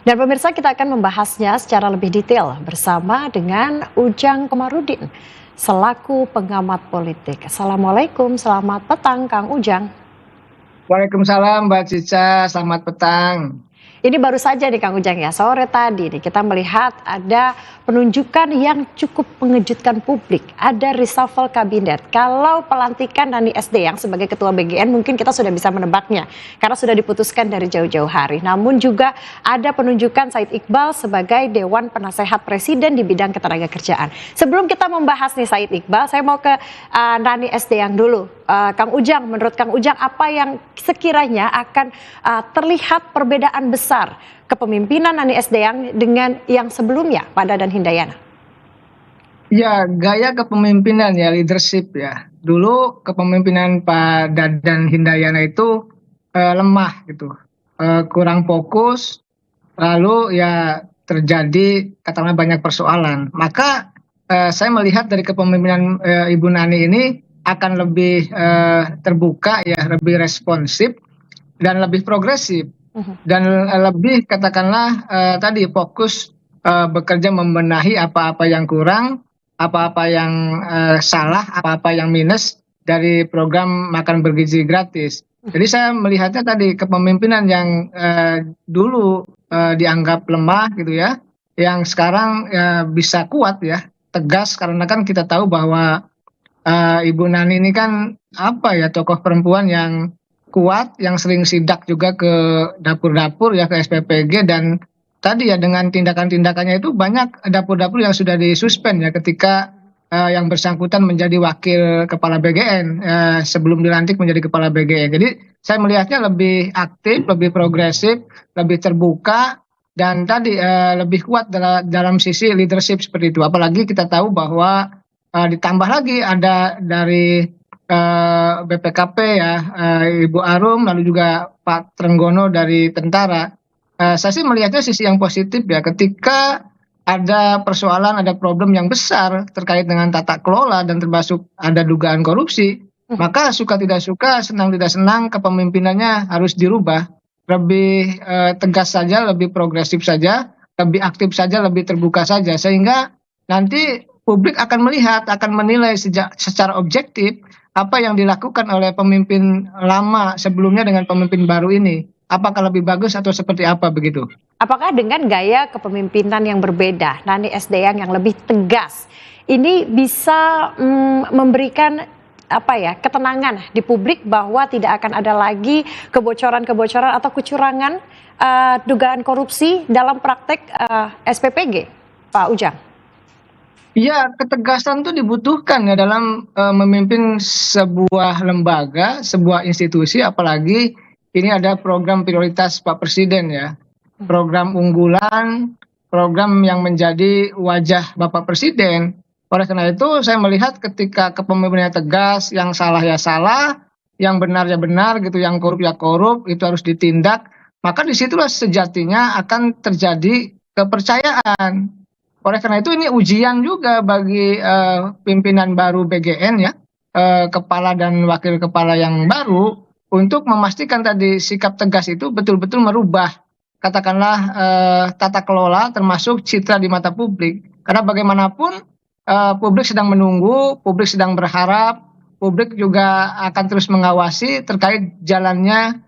Dan pemirsa, kita akan membahasnya secara lebih detail bersama dengan Ujang Komarudin selaku pengamat politik. Assalamualaikum, selamat petang Kang Ujang. Waalaikumsalam Mbak Cica, selamat petang. Ini baru saja nih Kang Ujang ya, sore tadi nih kita melihat ada penunjukan yang cukup mengejutkan publik. Ada reshuffle kabinet. Kalau pelantikan Nani SD yang sebagai ketua BGN mungkin kita sudah bisa menebaknya karena sudah diputuskan dari jauh-jauh hari. Namun juga ada penunjukan Said Iqbal sebagai Dewan Penasehat Presiden di bidang ketenagakerjaan. Sebelum kita membahas nih Said Iqbal, saya mau ke Nani SD yang dulu. Kang Ujang, menurut Kang Ujang apa yang sekiranya akan terlihat perbedaan besar kepemimpinan Nani SD dengan yang sebelumnya, Pak Dadan Hindayana? Ya, gaya kepemimpinan ya, leadership ya. Dulu kepemimpinan Pak Dadan Hindayana itu lemah gitu, kurang fokus, lalu ya terjadi katakanlah banyak persoalan. Maka saya melihat dari kepemimpinan Ibu Nani ini akan lebih terbuka ya, lebih responsif dan lebih progresif dan lebih katakanlah tadi fokus bekerja membenahi apa-apa yang kurang, apa-apa yang salah, apa-apa yang minus dari program makan bergizi gratis. Jadi saya melihatnya tadi kepemimpinan yang dulu dianggap lemah gitu ya, yang sekarang bisa kuat ya, tegas, karena kan kita tahu bahwa Ibu Nani ini kan apa ya, tokoh perempuan yang kuat, yang sering sidak juga ke dapur-dapur ya, ke SPPG, dan tadi ya dengan tindakan-tindakannya itu banyak dapur-dapur yang sudah disuspend ya ketika yang bersangkutan menjadi wakil kepala BGN sebelum dilantik menjadi kepala BGN. Jadi saya melihatnya lebih aktif, lebih progresif, lebih terbuka, dan tadi lebih kuat dalam sisi leadership seperti itu. Apalagi kita tahu bahwa ditambah lagi ada dari BPKP ya, Ibu Arum, lalu juga Pak Trenggono dari tentara. Saya sih melihatnya sisi yang positif ya, ketika ada persoalan, ada problem yang besar terkait dengan tata kelola dan termasuk ada dugaan korupsi, maka suka tidak suka, senang tidak senang, kepemimpinannya harus dirubah. Lebih tegas saja, lebih progresif saja, lebih aktif saja, lebih terbuka saja, sehingga nanti publik akan melihat, akan menilai secara objektif apa yang dilakukan oleh pemimpin lama sebelumnya dengan pemimpin baru ini. Apakah lebih bagus atau seperti apa begitu? Apakah dengan gaya kepemimpinan yang berbeda, Nani SD yang lebih tegas, ini bisa memberikan apa ya, ketenangan di publik bahwa tidak akan ada lagi kebocoran-kebocoran atau kecurangan dugaan korupsi dalam praktek SPPG, Pak Ujang? Iya, ketegasan itu dibutuhkan ya dalam memimpin sebuah lembaga, sebuah institusi, apalagi ini ada program prioritas Pak Presiden ya, program unggulan, program yang menjadi wajah Bapak Presiden. Oleh karena itu saya melihat ketika kepemimpinannya tegas, yang salah ya salah, yang benar ya benar gitu, yang korup ya korup, itu harus ditindak, maka disitulah sejatinya akan terjadi kepercayaan. Oleh karena itu ini ujian juga bagi pimpinan baru BGN ya, kepala dan wakil kepala yang baru, untuk memastikan tadi sikap tegas itu betul-betul merubah katakanlah tata kelola termasuk citra di mata publik. Karena bagaimanapun publik sedang menunggu, publik sedang berharap, publik juga akan terus mengawasi terkait jalannya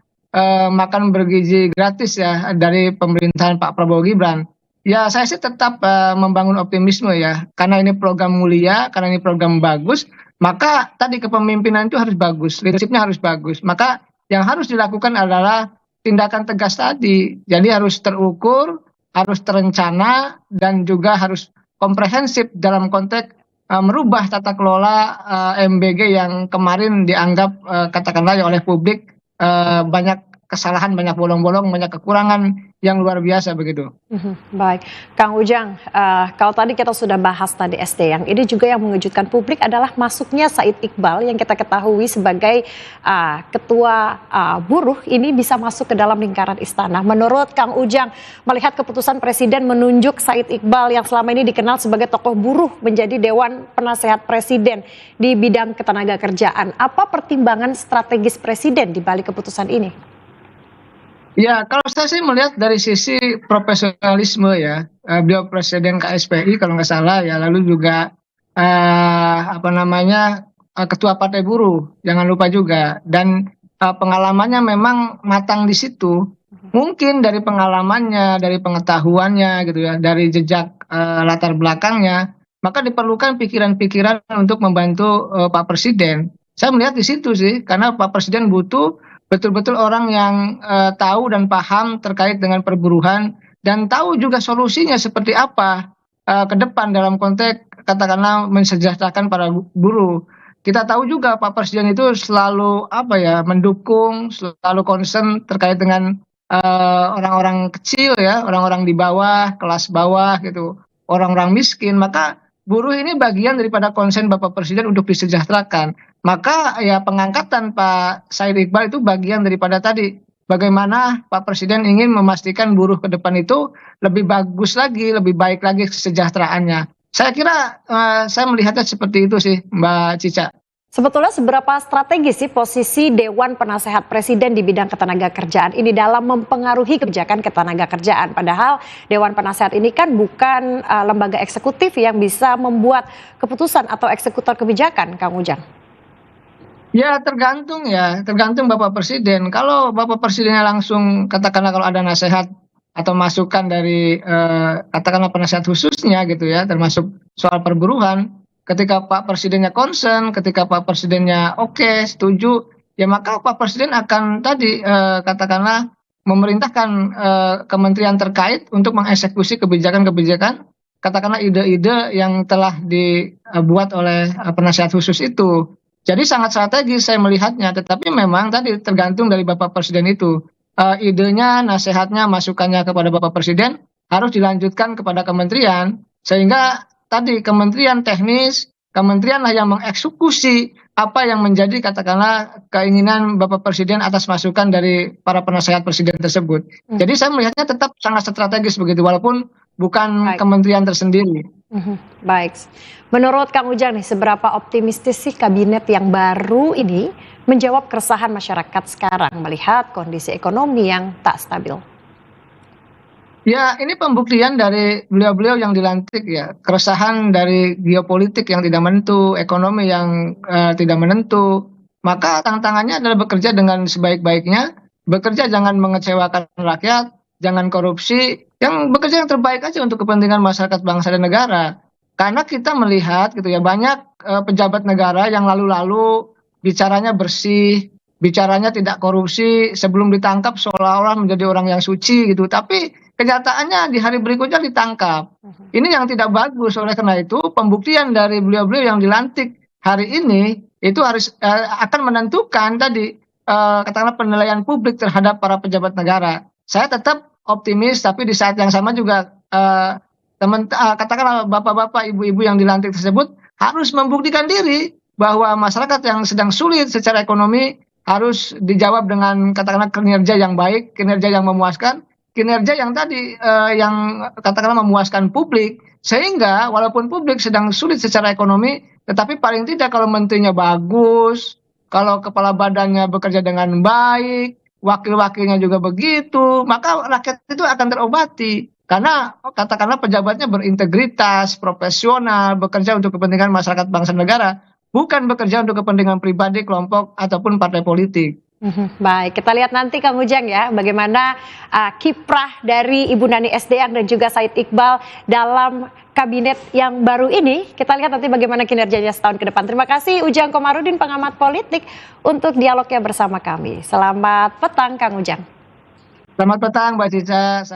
makan bergizi gratis ya dari pemerintahan Pak Prabowo Gibran. Ya, saya sih tetap membangun optimisme ya, karena ini program mulia, karena ini program bagus, maka tadi kepemimpinan itu harus bagus, leadershipnya harus bagus. Maka yang harus dilakukan adalah tindakan tegas tadi. Jadi harus terukur, harus terencana, dan juga harus komprehensif dalam konteks merubah tata kelola MBG yang kemarin dianggap katakanlah oleh publik banyak kesalahan, banyak bolong-bolong, banyak kekurangan yang luar biasa begitu. Baik, Kang Ujang, kalau tadi kita sudah bahas tadi SD yang ini juga yang mengejutkan publik adalah masuknya Said Iqbal yang kita ketahui sebagai ketua buruh ini bisa masuk ke dalam lingkaran istana. Menurut Kang Ujang, melihat keputusan Presiden menunjuk Said Iqbal yang selama ini dikenal sebagai tokoh buruh menjadi Dewan Penasehat Presiden di bidang ketenagakerjaan, apa pertimbangan strategis Presiden di balik keputusan ini? Ya, kalau saya sih melihat dari sisi profesionalisme ya, beliau presiden KSPI kalau nggak salah ya, lalu juga apa namanya ketua Partai Buruh, jangan lupa juga, dan pengalamannya memang matang di situ. Mungkin dari pengalamannya, dari pengetahuannya gitu ya, dari jejak latar belakangnya, maka diperlukan pikiran-pikiran untuk membantu Pak Presiden. Saya melihat di situ sih, karena Pak Presiden butuh betul-betul orang yang tahu dan paham terkait dengan perburuhan dan tahu juga solusinya seperti apa ke depan dalam konteks katakanlah mensejahterakan para buruh. Kita tahu juga Pak Presiden itu selalu apa ya mendukung, selalu concern terkait dengan orang-orang kecil ya, orang-orang di bawah, kelas bawah gitu, orang-orang miskin. Maka buruh ini bagian daripada konsen Bapak Presiden untuk disejahterakan. Maka ya pengangkatan Pak Said Iqbal itu bagian daripada tadi bagaimana Pak Presiden ingin memastikan buruh ke depan itu lebih bagus lagi, lebih baik lagi kesejahteraannya. Saya kira saya melihatnya seperti itu sih Mbak Cica. Sebetulnya seberapa strategis sih posisi Dewan Penasehat Presiden di bidang ketenagakerjaan ini dalam mempengaruhi kebijakan ketenagakerjaan? Padahal Dewan Penasehat ini kan bukan lembaga eksekutif yang bisa membuat keputusan atau eksekutor kebijakan, Kang Ujang. Ya, tergantung Bapak Presiden. Kalau Bapak Presidennya langsung katakanlah kalau ada nasihat atau masukan dari katakanlah penasihat khususnya gitu ya, termasuk soal perburuhan, ketika Pak Presidennya concern, ketika Pak Presidennya oke, setuju, ya maka Pak Presiden akan tadi katakanlah memerintahkan kementerian terkait untuk mengeksekusi kebijakan-kebijakan, katakanlah ide-ide yang telah dibuat oleh penasihat khusus itu. Jadi sangat strategis saya melihatnya, tetapi memang tadi tergantung dari Bapak Presiden itu. Idenya, nasihatnya, masukannya kepada Bapak Presiden harus dilanjutkan kepada kementerian, sehingga tadi kementerian teknis, kementerian lah yang mengeksekusi apa yang menjadi katakanlah keinginan Bapak Presiden atas masukan dari para penasehat Presiden tersebut. Jadi saya melihatnya tetap sangat strategis begitu, walaupun bukan Baik. kementerian tersendiri. Baik. Menurut Kang Ujang nih, seberapa optimistis sih kabinet yang baru ini menjawab keresahan masyarakat sekarang melihat kondisi ekonomi yang tak stabil? Ya, ini pembuktian dari beliau-beliau yang dilantik ya. Keresahan dari geopolitik yang tidak menentu, ekonomi yang tidak menentu. Maka tantangannya adalah bekerja dengan sebaik-baiknya, bekerja jangan mengecewakan rakyat, jangan korupsi, yang bekerja yang terbaik aja untuk kepentingan masyarakat bangsa dan negara. Karena kita melihat gitu ya, banyak pejabat negara yang lalu-lalu bicaranya bersih, bicaranya tidak korupsi, sebelum ditangkap seolah-olah menjadi orang yang suci gitu. Tapi kenyataannya di hari berikutnya ditangkap. Ini yang tidak bagus. Oleh karena itu, pembuktian dari beliau-beliau yang dilantik hari ini itu harus akan menentukan tadi katakanlah penilaian publik terhadap para pejabat negara. Saya tetap optimis, tapi di saat yang sama juga katakanlah bapak-bapak, ibu-ibu yang dilantik tersebut harus membuktikan diri bahwa masyarakat yang sedang sulit secara ekonomi harus dijawab dengan katakanlah kinerja yang baik, kinerja yang memuaskan, kinerja yang tadi yang katakanlah memuaskan publik, sehingga walaupun publik sedang sulit secara ekonomi, tetapi paling tidak kalau menterinya bagus, kalau kepala badannya bekerja dengan baik, wakil-wakilnya juga begitu, maka rakyat itu akan terobati. Karena katakanlah pejabatnya berintegritas, profesional, bekerja untuk kepentingan masyarakat bangsa negara, bukan bekerja untuk kepentingan pribadi, kelompok, ataupun partai politik. Baik, kita lihat nanti Kang Ujang ya, bagaimana kiprah dari Ibu Nani SDR dan juga Said Iqbal dalam kabinet yang baru ini. Kita lihat nanti bagaimana kinerjanya setahun ke depan. Terima kasih Ujang Komarudin, pengamat politik, untuk dialognya bersama kami. Selamat petang Kang Ujang. Selamat petang Mbak Cica.